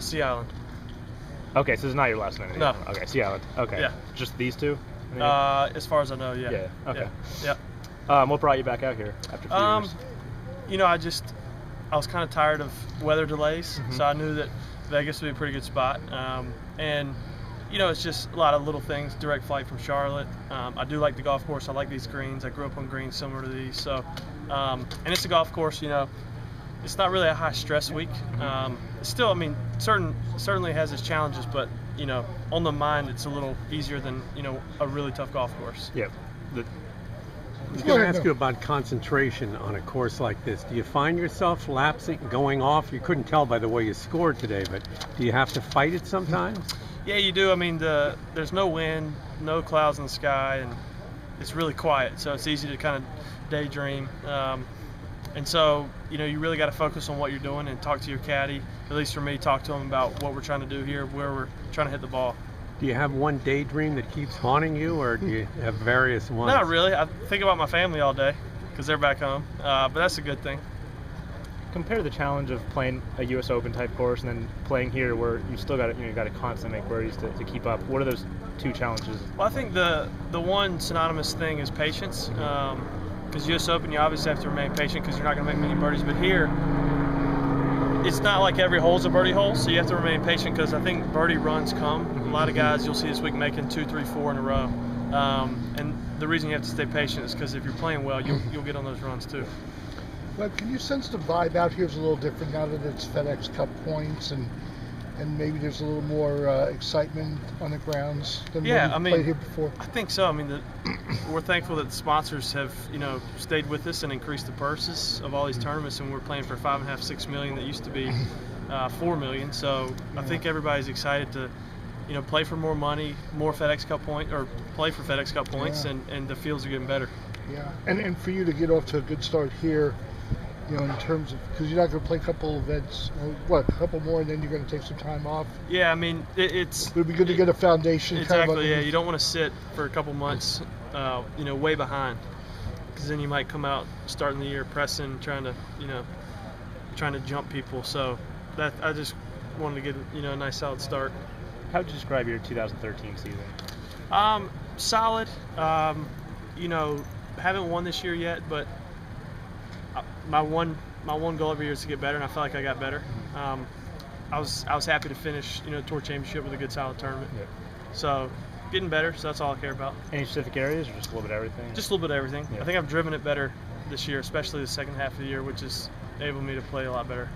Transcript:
Sea Island. Okay, so it's not your last name anymore. No. Okay, Sea Island. Okay. Yeah. Just these two? As far as I know, yeah. Yeah. Okay. Yeah. What brought you back out here after a few years? You know, I was kind of tired of weather delays, so I knew that Vegas would be a pretty good spot. And you know, it's just a lot of little things. Direct flight from Charlotte. I do like the golf course. I like these greens. I grew up on greens similar to these. So, and it's a golf course. You know, it's not really a high stress week. Still, I mean, certainly has its challenges, but you know, on the mind, it's a little easier than, you know, a really tough golf course. Yep. I was going to ask you about concentration on a course like this. Do you find yourself lapsing, going off? You couldn't tell by the way you scored today, but do you have to fight it sometimes? Yeah, you do. I mean, there's no wind, no clouds in the sky, and it's really quiet, so it's easy to kind of daydream. And so, you know, you really got to focus on what you're doing and talk to your caddy. At least for me, talk to him about what we're trying to do here, where we're trying to hit the ball. Do you have one daydream that keeps haunting you, or do you have various ones? Not really. I think about my family all day because they're back home, but that's a good thing. Compare the challenge of playing a U.S. Open type course and then playing here, where you still got to, you got to constantly make birdies to keep up. What are those two challenges? Well, I think the one synonymous thing is patience. Because U.S. Open, you obviously have to remain patient because you're not going to make many birdies. But here, it's not like every hole's a birdie hole, so you have to remain patient because I think birdie runs come. A lot of guys you'll see this week making 2, 3, 4 in a row. And the reason you have to stay patient is because if you're playing well, you'll get on those runs too. Webb, can you sense the vibe out here is a little different now that it's FedEx Cup points and maybe there's a little more excitement on the grounds than when you played here before? I think so. I mean, we're thankful that the sponsors have, you know, stayed with us and increased the purses of all these tournaments, and we're playing for $5.5, $6 million that used to be $4 million. So I think everybody's excited to, you know, play for more money, more FedEx Cup points, or play for FedEx Cup points, and the fields are getting better. Yeah, and for you to get off to a good start here, you know, in terms of, because you're not going to play a couple events, a couple more, and then you're going to take some time off. Yeah, I mean, it would be good to get a foundation. Exactly. Yeah, you don't want to sit for a couple months, you know, way behind, because then you might come out starting the year pressing, trying to jump people. So that I just wanted to get, you know, a nice solid start. How would you describe your 2013 season? Solid. You know, haven't won this year yet, but my one goal every year is to get better, and I felt like I got better. I was happy to finish, you know, Tour Championship with a good solid tournament. Yep. So getting better, so that's all I care about. Any specific areas, or just a little bit of everything? Just a little bit of everything. Yep. I think I've driven it better this year, especially the second half of the year, which has enabled me to play a lot better.